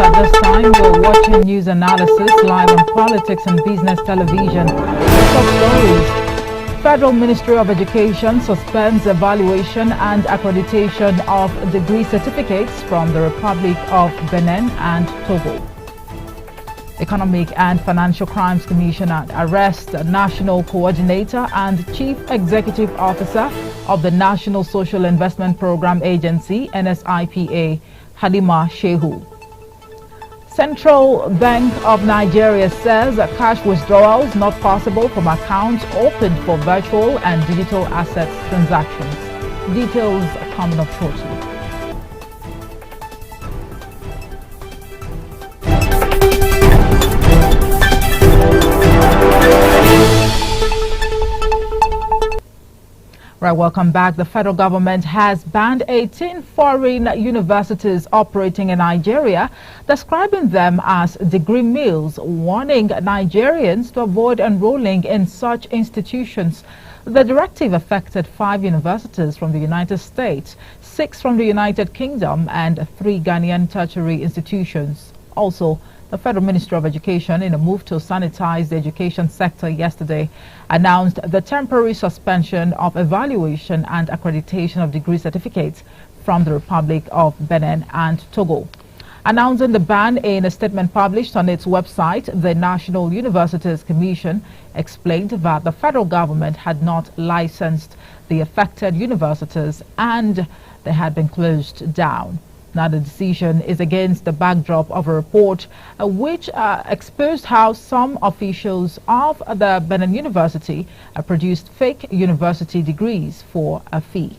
at this time. You're watching news analysis live on Politics and Business Television. Top stories. Federal Ministry of Education suspends evaluation and accreditation of degree certificates from the Republic of Benin and Togo. Economic and Financial Crimes Commissioner arrests National Coordinator and Chief Executive Officer of the National Social Investment Program Agency, NSIPA, Halima Shehu. Central Bank of Nigeria says that cash withdrawals not possible from accounts opened for virtual and digital assets transactions. Details are coming up shortly. Right, welcome back. The federal government has banned 18 foreign universities operating in Nigeria, describing them as degree mills, warning Nigerians to avoid enrolling in such institutions. The directive affected 5 universities from the United States, 6 from the United Kingdom, and 3 Ghanaian tertiary institutions. Also, the Federal Ministry of Education, in a move to sanitize the education sector yesterday, announced the temporary suspension of evaluation and accreditation of degree certificates from the Republic of Benin and Togo. Announcing the ban in a statement published on its website, the National Universities Commission explained that the federal government had not licensed the affected universities and they had been closed down. Now, the decision is against the backdrop of a report which exposed how some officials of the Benin University produced fake university degrees for a fee.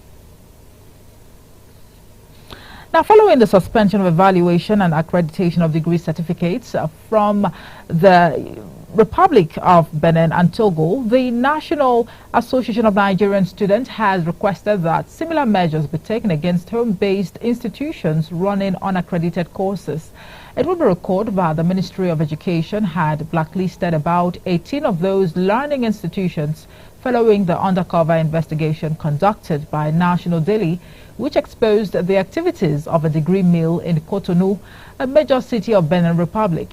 Now, following the suspension of evaluation and accreditation of degree certificates from the Republic of Benin and Togo, the National Association of Nigerian Students has requested that similar measures be taken against home-based institutions running unaccredited courses. It will be recorded that the Ministry of Education had blacklisted about 18 of those learning institutions following the undercover investigation conducted by National Daily, which exposed the activities of a degree mill in Cotonou, a major city of Benin Republic.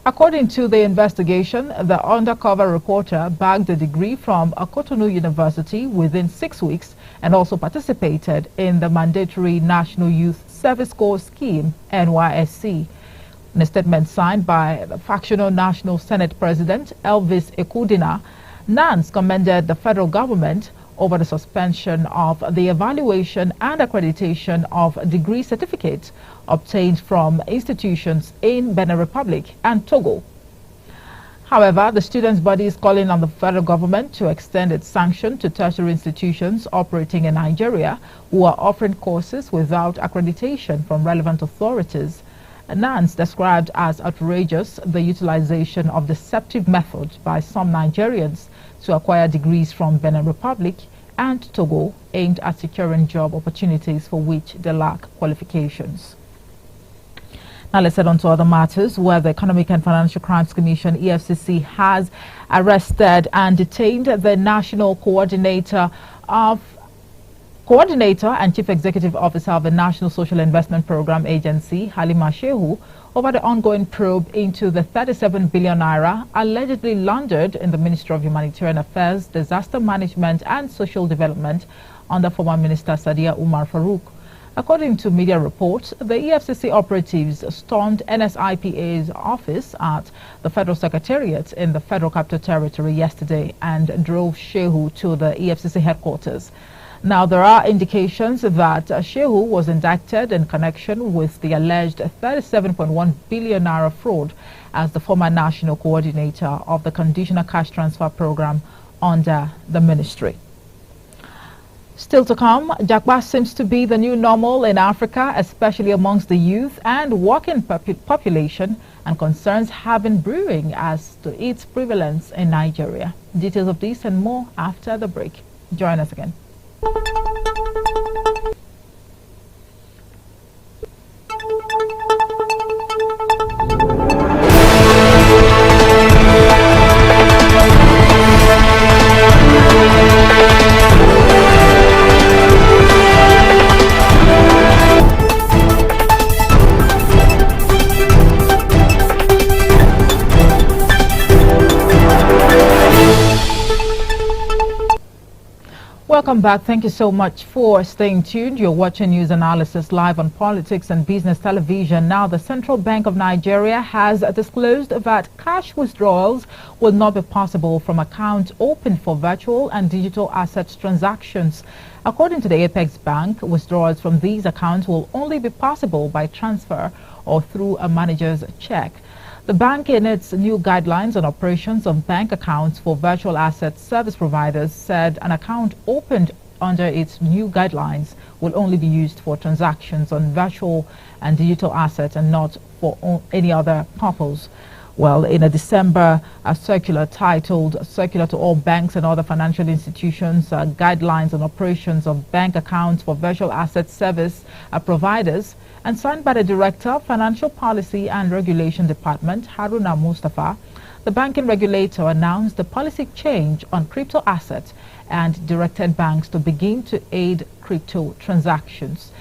According to the investigation, the undercover reporter bagged a degree from a Cotonou University within 6 weeks and also participated in the mandatory National Youth Service Corps Scheme, NYSC. In a statement signed by the factional National Senate President Elvis Ekudina, Nance commended the federal government over the suspension of the evaluation and accreditation of degree certificates obtained from institutions in Benin Republic and Togo. However, the students' body is calling on the federal government to extend its sanction to tertiary institutions operating in Nigeria who are offering courses without accreditation from relevant authorities. Nance described as outrageous the utilization of deceptive methods by some Nigerians to acquire degrees from Benin Republic and Togo aimed at securing job opportunities for which they lack qualifications. Now let's head on to other matters, where the Economic and Financial Crimes Commission, EFCC, has arrested and detained the National Coordinator and Chief Executive Officer of the National Social Investment Program Agency, Halima Shehu, over the ongoing probe into the 37 billion naira allegedly laundered in the Ministry of Humanitarian Affairs, Disaster Management and Social Development under former Minister Sadiya Umar Farouk. According to media reports, the EFCC operatives stormed NSIPA's office at the Federal Secretariat in the Federal Capital Territory yesterday and drove Shehu to the EFCC headquarters. Now, there are indications that Shehu was indicted in connection with the alleged 37.1 billion naira fraud as the former national coordinator of the conditional cash transfer program under the ministry. Still to come, Japa seems to be the new normal in Africa, especially amongst the youth and working population, and concerns have been brewing as to its prevalence in Nigeria. Details of this and more after the break. Join us again. Welcome back. Thank you so much for staying tuned. You're watching News Analysis live on Politics and Business Television. Now, the Central Bank of Nigeria has disclosed that cash withdrawals will not be possible from accounts opened for virtual and digital assets transactions. According to the Apex Bank, withdrawals from these accounts will only be possible by transfer or through a manager's check. The bank, in its new guidelines on operations of bank accounts for virtual asset service providers, said an account opened under its new guidelines will only be used for transactions on virtual and digital assets and not for any other purpose. Well, in a December circular titled Circular to All Banks and Other Financial Institutions, Guidelines on Operations of Bank Accounts for Virtual Asset Service Providers, and signed by the Director of Financial Policy and Regulation Department, Haruna Mustafa, the banking regulator announced the policy change on crypto assets and directed banks to begin to aid crypto transactions.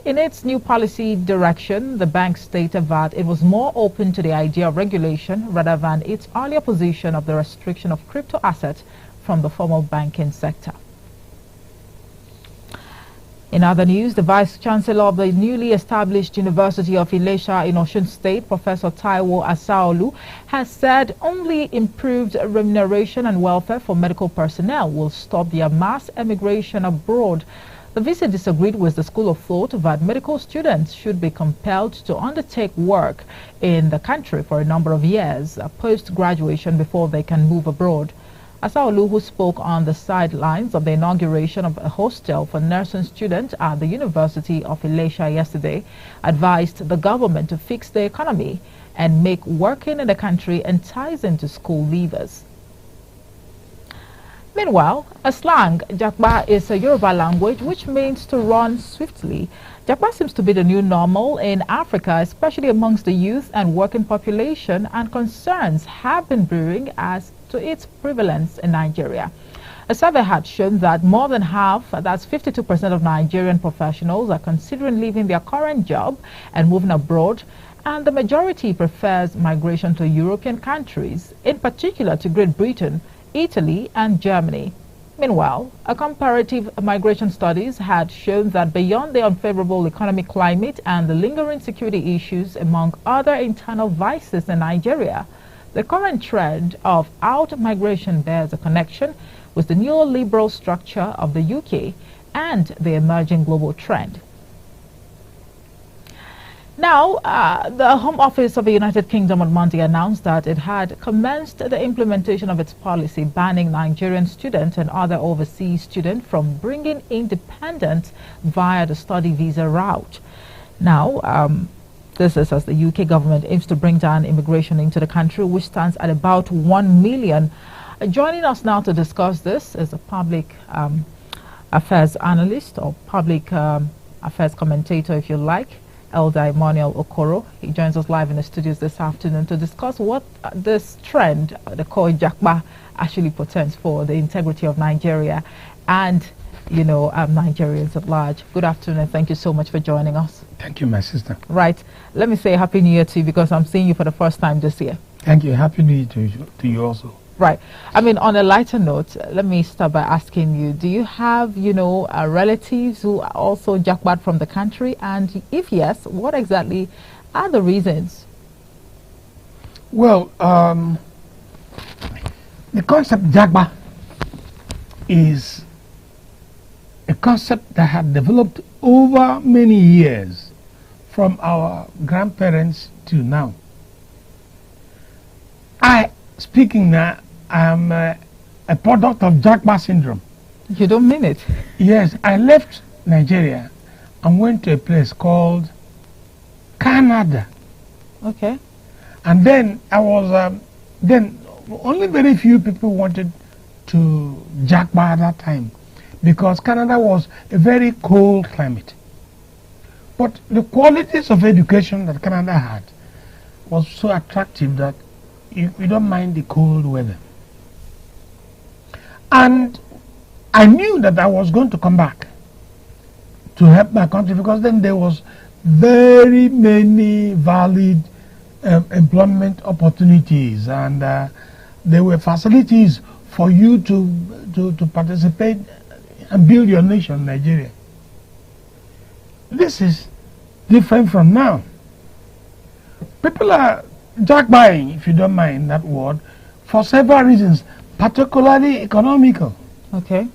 In its new policy direction, the bank stated that it was more open to the idea of regulation rather than its earlier position of the restriction of crypto assets from the formal banking sector. In other news, the Vice Chancellor of the newly established University of Ilesha in Osun State, Professor Taiwo Asaolu, has said only improved remuneration and welfare for medical personnel will stop their mass emigration abroad. The VC disagreed with the school of thought that medical students should be compelled to undertake work in the country for a number of years post-graduation before they can move abroad. Asaolu, who spoke on the sidelines of the inauguration of a hostel for nursing students at the University of Ilesha yesterday, advised the government to fix the economy and make working in the country enticing to school leavers. Meanwhile, a slang, Jakba, is a Yoruba language which means to run swiftly. Jakba seems to be the new normal in Africa, especially amongst the youth and working population, and concerns have been brewing as to its prevalence in Nigeria. A survey had shown that more than half, that's 52% of Nigerian professionals, are considering leaving their current job and moving abroad, and the majority prefers migration to European countries, in particular to Great Britain, Italy and Germany. Meanwhile, a comparative migration studies had shown that beyond the unfavorable economic climate and the lingering security issues among other internal vices in Nigeria, the current trend of out-migration bears a connection with the neoliberal structure of the UK and the emerging global trend. Now, the Home Office of the United Kingdom on Monday announced that it had commenced the implementation of its policy banning Nigerian students and other overseas students from bringing in dependents via the study visa route. Now, this is as the UK government aims to bring down immigration into the country, which stands at about 1 million. Joining us now to discuss this is a public affairs analyst or public affairs commentator, if you like, Elder Emmanuel Okoro. He joins us live in the studios this afternoon to discuss what this trend, the called Jakba, actually portends for the integrity of Nigeria and, you know, Nigerians at large. Good afternoon and thank you so much for joining us. Thank you, my sister. Right. Let me say Happy New Year to you because I'm seeing you for the first time this year. Thank you. Happy New Year to you also. Right. I mean, on a lighter note, let me start by asking you, do you have, you know, relatives who are also jackpot from the country? And if yes, what exactly are the reasons? Well, the concept jackpot is a concept that had developed over many years from our grandparents to now. Speaking now, I'm a product of Jackba syndrome. You don't mean it? Yes, I left Nigeria and went to a place called Canada. Okay. And then I was, then only very few people wanted to Jackba at that time because Canada was a very cold climate. But the qualities of education that Canada had was so attractive that you don't mind the cold weather. And I knew that I was going to come back to help my country because then there was very many valid employment opportunities and there were facilities for you to participate and build your nation, Nigeria. This is different from now. People are jack-buying, if you don't mind that word, for several reasons, particularly economical. Okay.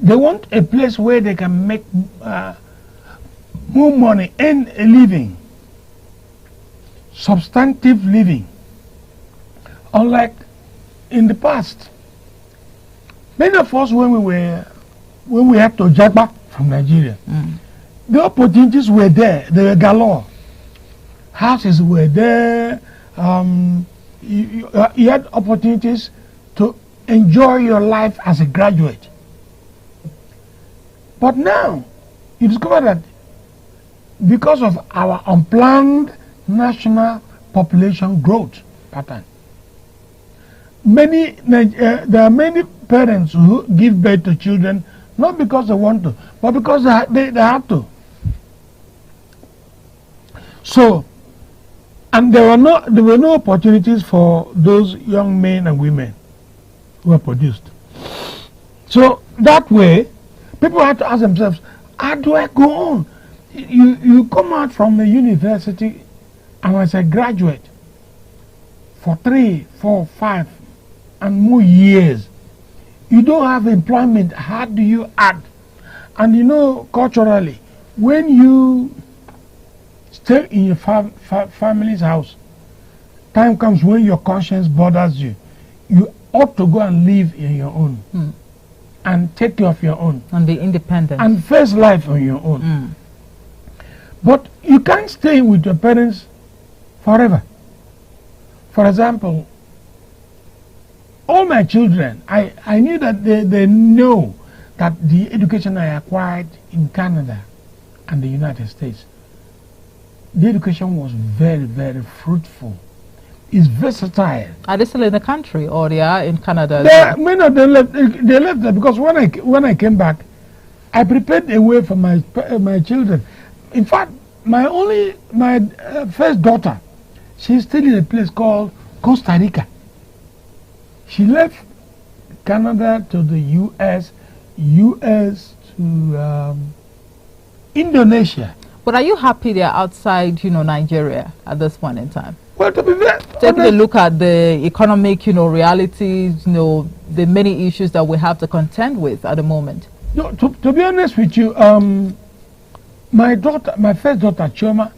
They want a place where they can make more money, earn a living, substantive living. Unlike in the past, many of us when we had to jack from Nigeria, the opportunities were there. They were galore. Houses were there. You had opportunities to enjoy your life as a graduate. But now, you discover that because of our unplanned national population growth pattern, there are many parents who give birth to children not because they want to, but because they have to. So, and there were no opportunities for those young men and women who were produced. So that way, people had to ask themselves, how do I go on? You come out from the university and as a graduate for 3, 4, 5 and more years, you don't have employment. How do you act? And you know, culturally, when you stay in your family's house, time comes when your conscience bothers you. You ought to go and live in your own and take care of your own. And be independent. And face life on your own. But you can't stay with your parents forever. For example, all my children, I knew that they know that the education I acquired in Canada and the United States, the education was very, very fruitful. It's versatile. Are they still in the country or they are in Canada? Many of them left. They left there because when I came back, I prepared a way for my children. In fact, my first daughter, she's still in a place called Costa Rica. She left Canada to the U.S. to Indonesia. But are you happy they're outside, Nigeria at this point in time? Well, to be fair, taking a look at the economic, realities, the many issues that we have to contend with at the moment. No, to be honest with you, my first daughter, Choma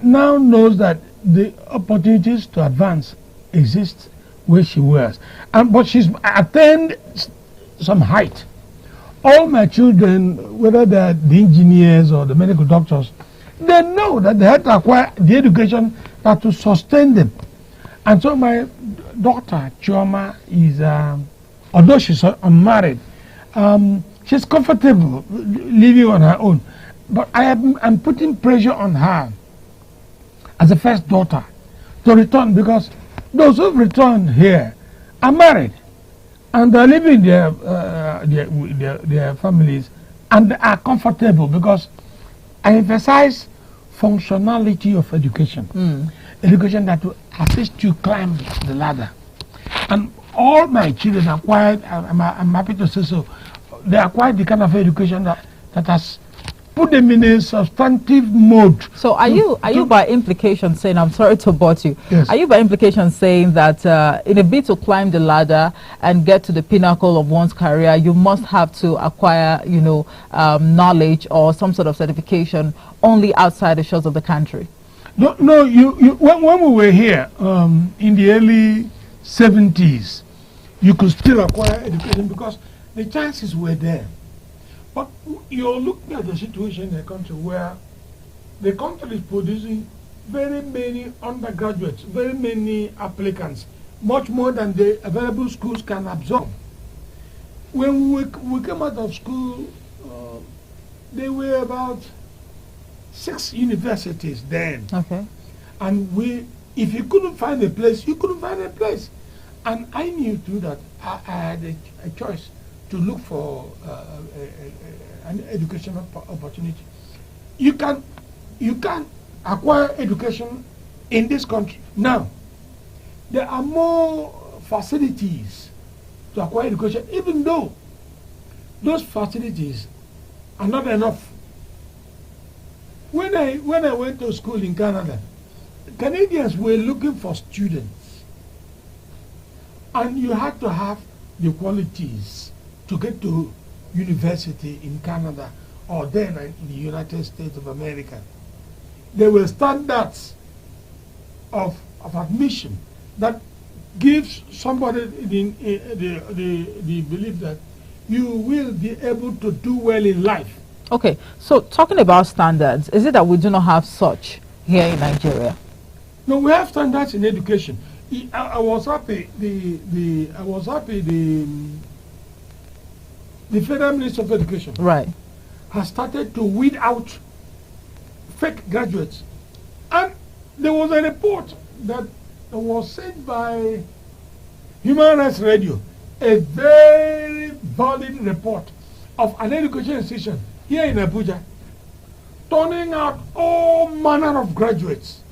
now knows that the opportunities to advance exist where she was, but she's attained some height. All my children, whether they're the engineers or the medical doctors, they know that they have to acquire the education that to sustain them. And so my daughter, Chioma, is, although she's unmarried, she's comfortable living on her own. But I'm putting pressure on her as a first daughter to return, because those who've returned here are married and they're living their families and they are comfortable, because I emphasize functionality of education. Education that will assist you climb the ladder. And all my children acquired, I'm happy to say so, they acquired the kind of education that has put them in a substantive mode. So are you by implication saying, I'm sorry to butt you, yes, are you by implication saying that in a bid to climb the ladder and get to the pinnacle of one's career, you must have to acquire, knowledge or some sort of certification only outside the shores of the country? No, when we were here in the early 70s, you could still acquire education because the chances were there. But you're looking at the situation in a country where the country is producing very many undergraduates, very many applicants, much more than the available schools can absorb. When we came out of school, there were about 6 universities then. Okay. And if you couldn't find a place, you couldn't find a place. And I knew too that I had a choice to look for an educational opportunity. You can acquire education in this country. Now, there are more facilities to acquire education, even though those facilities are not enough. When I went to school in Canada, Canadians were looking for students, and you had to have the qualities to get to university in Canada or then in the United States of America. There were standards of admission that gives somebody the belief that you will be able to do well in life. Okay, so talking about standards, is it that we do not have such here in Nigeria? No, we have standards in education. I was happy the Federal Ministry of Education has started to weed out fake graduates. And there was a report that was sent by Human Rights Radio, a very valid report of an education institution here in Abuja, turning out all manner of graduates.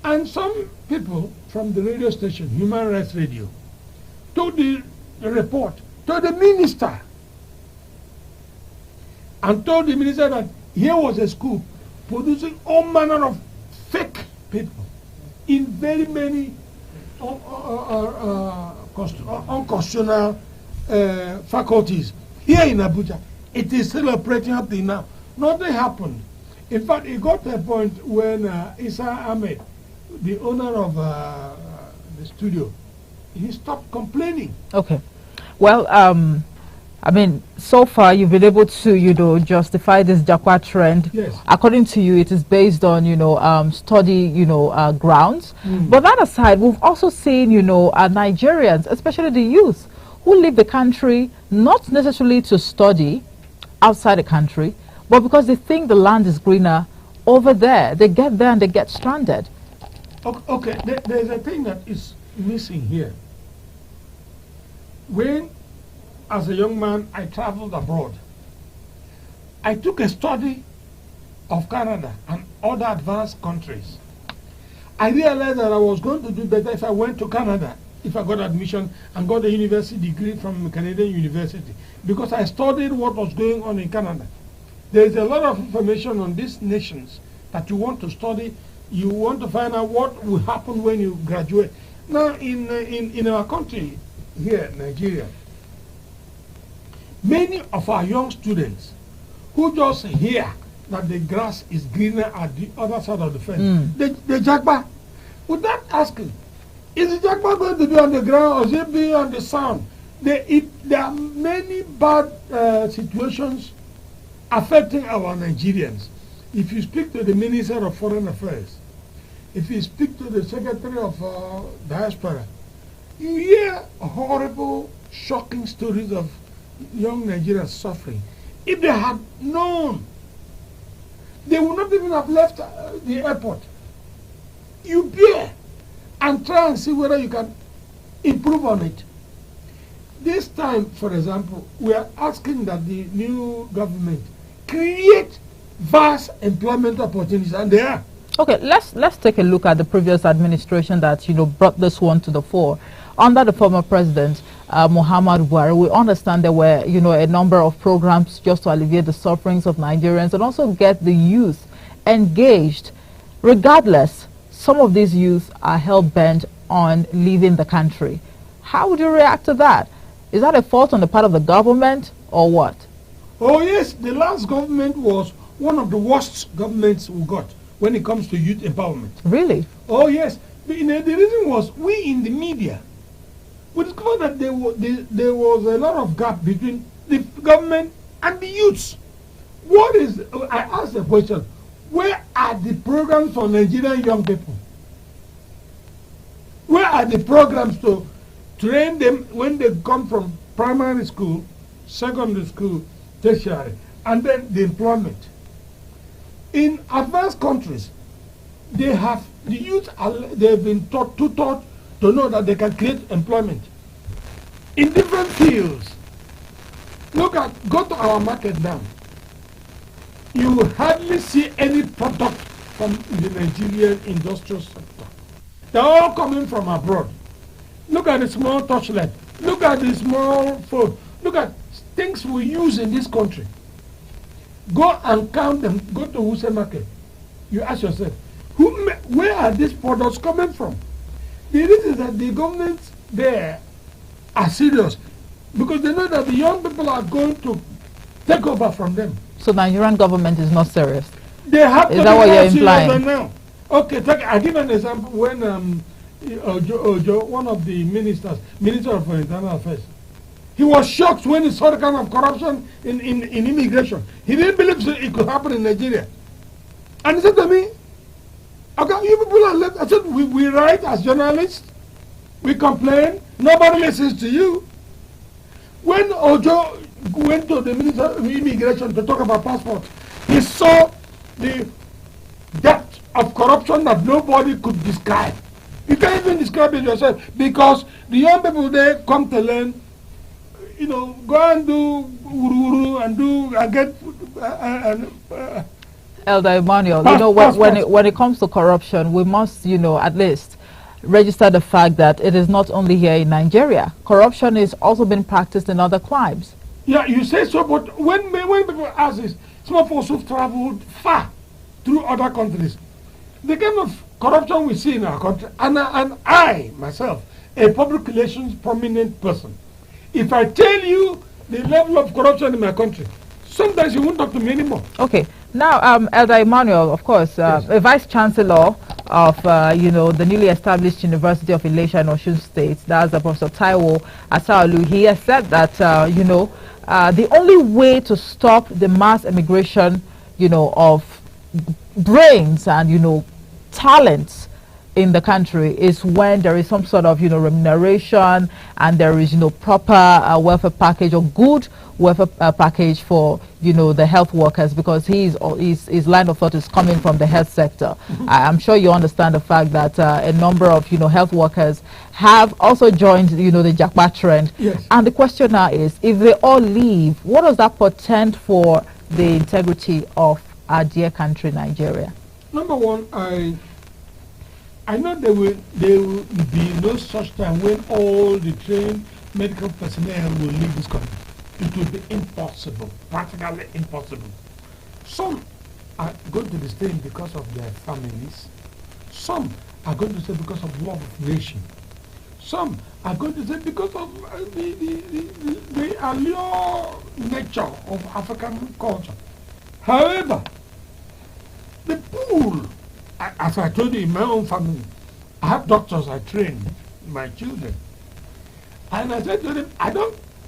And some people from the radio station, Human Rights Radio, told the report to the minister and told the minister that here was a school producing all manner of fake people in very many unconstitutional faculties here in Abuja. It is still operating up till now. Nothing happened. In fact, it got to a point when Isa Ahmed, the owner of the studio, he stopped complaining. Okay. Well, I mean, so far you've been able to, justify this Jakwa trend. Yes. According to you, it is based on, study, grounds. But that aside, we've also seen, Nigerians, especially the youth, who leave the country not necessarily to study outside the country, but because they think the land is greener over there. They get there and they get stranded. Okay, there's a thing that is missing here. When, as a young man, I traveled abroad, I took a study of Canada and other advanced countries. I realized that I was going to do better if I went to Canada, if I got admission and got a university degree from a Canadian university, because I studied what was going on in Canada. There is a lot of information on these nations that you want to study. You want to find out what will happen when you graduate. Now, in our country here, Nigeria, many of our young students who just hear that the grass is greener at the other side of the fence, they jackpot without asking, is the jackpot going to be on the ground or is it be on the sound? There are many bad situations affecting our Nigerians. If you speak to the Minister of Foreign Affairs, if you speak to the Secretary of Diaspora, you hear horrible, shocking stories of young Nigerians suffering. If they had known, they would not even have left the airport. You bear and try and see whether you can improve on it. This time, for example, we are asking that the new government create vast employment opportunities, and they are. Okay, let's take a look at the previous administration that brought this one to the fore. Under the former president, Muhammad Buhari, we understand there were a number of programs just to alleviate the sufferings of Nigerians and also get the youth engaged. Regardless, some of these youth are hell-bent on leaving the country. How would you react to that? Is that a fault on the part of the government or what? Oh yes, the last government was one of the worst governments we got when it comes to youth empowerment. Really? Oh yes. The reason was we in the media, we discovered that there was a lot of gap between the government and the youths. I asked the question, where are the programs for Nigerian young people? Where are the programs to train them when they come from primary school, secondary school, tertiary, and then the employment? In advanced countries, they have the youth. They've been taught to know that they can create employment in different fields. Go to our market now. You will hardly see any product from the Nigerian industrial sector. They're all coming from abroad. Look at the small torchlight. Look at the small phone. Look at things we use in this country. Go and count them. Go to Wuse Market. You ask yourself, where are these products coming from? The reason is that the government there are serious because they know that the young people are going to take over from them. So Nigerian government is not serious. They have to is that be what you're serious implying? now. Okay, I'll give an example. When Ojo, one of the minister of internal affairs, he was shocked when he saw the kind of corruption in immigration. He didn't believe it could happen in Nigeria. And he said to me, okay, you people are left. I said, we write as journalists, we complain, nobody listens to you. When Ojo went to the Minister of Immigration to talk about passports, he saw the depth of corruption that nobody could describe. You can't even describe it yourself because the young people there come to learn, go and do uru and do and get. Elder Emmanuel, when it comes to corruption, we must, at least register the fact that it is not only here in Nigeria. Corruption is also being practiced in other climes. Yeah, you say so, but when people ask this, some of us who've traveled far through other countries, the kind of corruption we see in our country, and I myself, a public relations prominent person, if I tell you the level of corruption in my country, sometimes you won't talk to me anymore. Okay. Now, Elder Emmanuel, of course, yes. a vice chancellor of, the newly established University of Ilesha in Osun State, that's Professor Taiwo Asaolu, he has said that, the only way to stop the mass immigration, of brains and, talents in the country is when there is some sort of, remuneration and there is, proper welfare package or good welfare package for, the health workers, because his line of thought is coming from the health sector. I'm sure you understand the fact that a number of, health workers have also joined, the Jakba trend. Yes. And the question now is, if they all leave, what does that portend for the integrity of our dear country, Nigeria? Number one, I know there will be no such time when all the trained medical personnel will leave this country. It will be impossible, practically impossible. Some are going to be staying because of their families. Some are going to stay because of love of nation. Some are going to stay because of the allure nature of African culture. However, the pool, as I told you in my own family, I have doctors I train my children. And I said to them,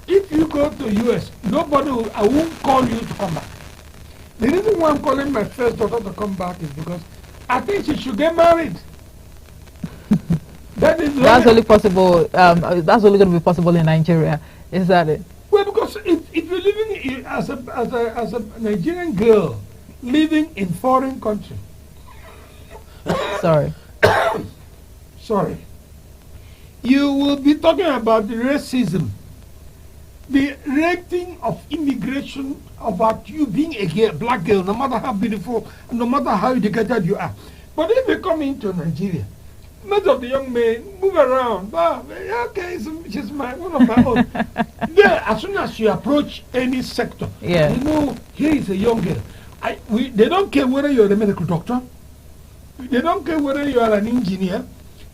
if you go to US, I won't call you to come back. The reason why I'm calling my first daughter to come back is because I think she should get married. That's only possible, that's only going to be possible in Nigeria. Is that it? Well, because if you're living as a Nigerian girl living in foreign country. Sorry. Sorry. You will be talking about the racism, the rating of immigration about you being a black girl, no matter how beautiful, no matter how educated you are. But if you come into Nigeria, most of the young men move around. Okay, she's one of my own. There, as soon as you approach any sector, yeah. Here is a young girl. They don't care whether you're a medical doctor. They don't care whether you are an engineer.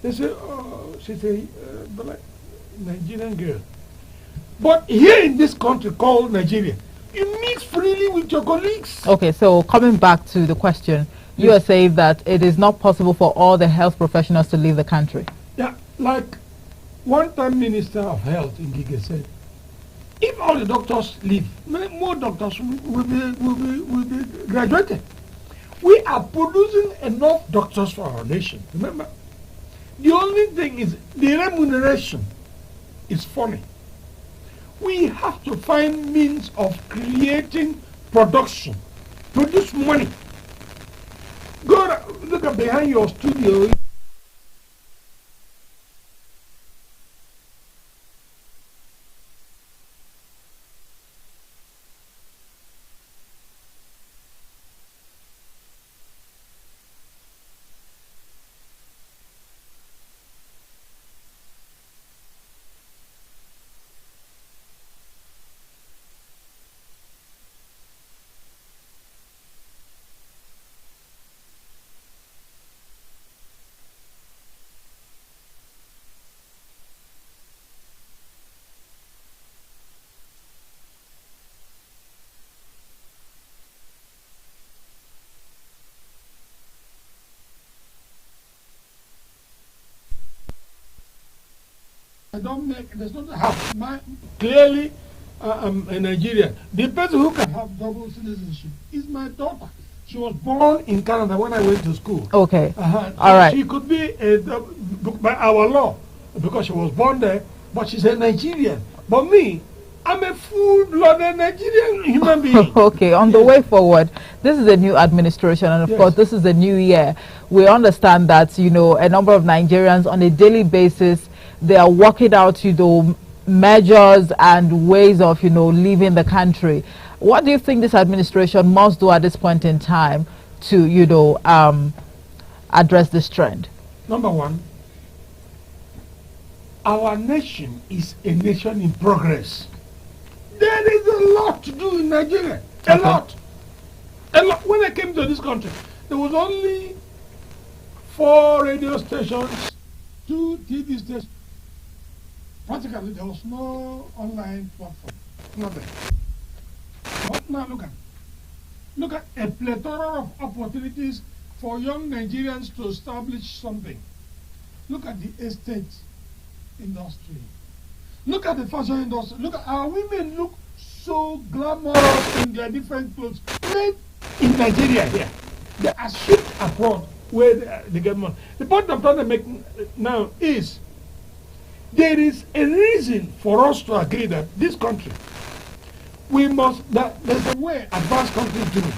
They say, oh, she's a black Nigerian girl. But here in this country called Nigeria, you mix freely with your colleagues. Okay, so coming back to the question, yes. You are saying that it is not possible for all the health professionals to leave the country. Yeah, like one time Minister of Health in Gige said, if all the doctors leave, more doctors will be graduated. We are producing enough doctors for our nation. Remember, the only thing is the remuneration is funny. We have to find means of creating production, produce money. Go look at behind your studio. I don't make, there's not half. Clearly, I'm a Nigerian. The person who can have double citizenship is my daughter. She was born in Canada when I went to school. Okay. All right. She could be by our law because she was born there, but she's a Nigerian. But me, I'm a full-blooded Nigerian human being. Okay, on the way forward, this is a new administration, and of course, this is a new year. We understand that, you know, a number of Nigerians on a daily basis, they are working out, you know, measures and ways of, you know, leaving the country. What do you think this administration must do at this point in time to, you know, address this trend? Number one, our nation is a nation in progress. There is a lot to do in Nigeria. A lot. A lot. When I came to this country, there was only 4 radio stations, 2 TV stations. Practically, there was no online platform. Nothing. But now look at a plethora of opportunities for young Nigerians to establish something. Look at the estate industry. Look at the fashion industry. Look at our women look so glamorous in their different clothes. Made in Nigeria here. They are shipped abroad where they get money. The point I'm trying to make now is there is a reason for us to agree that this country, we must, that there's a way advanced countries do it.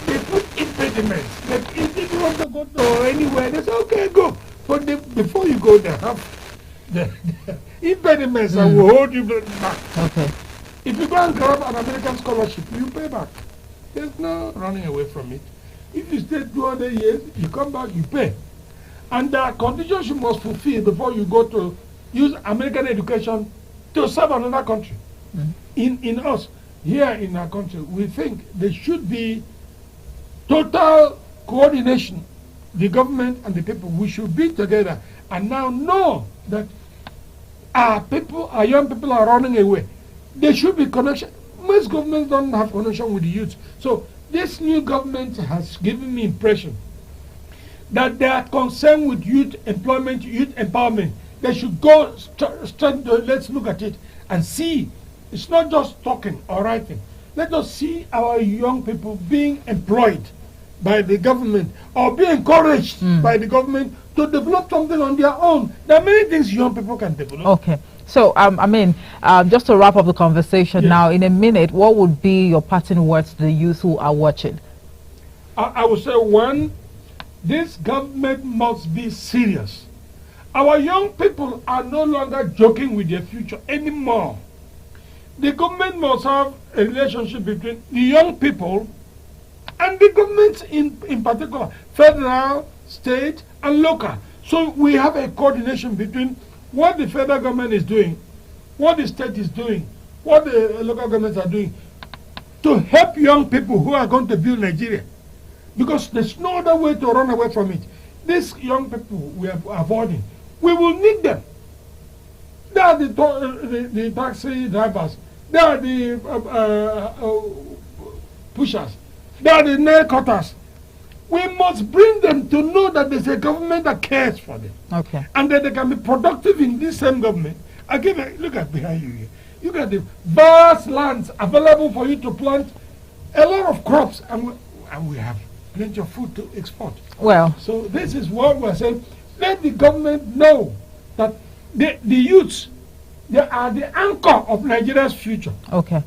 They put impediments. If you want to go to anywhere, they say, okay, go. But before you go, they have the impediments that will hold you back. Okay. If you go and grab an American scholarship, you pay back. There's no running away from it. If you stay 200 years, you come back, you pay. And there are conditions you must fulfill before you go to use American education to serve another country. In us, here in our country, we think there should be total coordination. The government and the people, we should be together and now know that our young people are running away. There should be connection. Most governments don't have connection with the youth. So this new government has given me impression that they are concerned with youth employment, youth empowerment. They should go let's look at it and see. It's not just talking or writing. Let us see our young people being employed by the government or be encouraged by the government to develop something on their own. There are many things young people can develop. Okay. So, just to wrap up the conversation now, in a minute, what would be your parting words to the youth who are watching? I would say, one, this government must be serious. Our young people are no longer joking with their future anymore. The government must have a relationship between the young people and the government in particular, federal, state, and local. So we have a coordination between what the federal government is doing, what the state is doing, what the local governments are doing to help young people who are going to build Nigeria. Because there's no other way to run away from it. These young people we are avoiding, we will need them. They are the taxi drivers. They are the pushers. They are the nail cutters. We must bring them to know that there's a government that cares for them. Okay. And that they can be productive in this same government. Again, look at behind you here. You got the vast lands available for you to plant a lot of crops, and we have plenty of food to export. Well, so this is what we're saying. Let the government know that the youths, they are the anchor of Nigeria's future. Okay.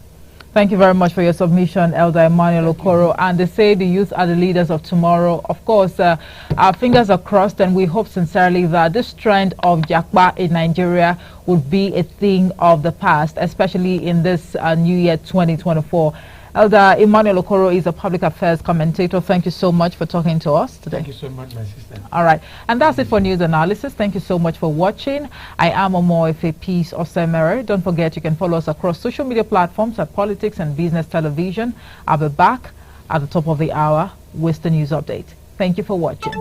Thank you very much for your submission, Elder Emmanuel Okoro. And they say the youth are the leaders of tomorrow. Of course, our fingers are crossed, and we hope sincerely that this trend of Jakba in Nigeria would be a thing of the past, especially in this new year 2024. Elder Emmanuel Okoro is a public affairs commentator. Thank you so much for talking to us today. Thank you so much, my sister. All right. And that's it for news analysis. Thank you so much for watching. I am Omoefe Peace Osemere. Don't forget you can follow us across social media platforms at Politics and Business Television. I'll be back at the top of the hour with the news update. Thank you for watching.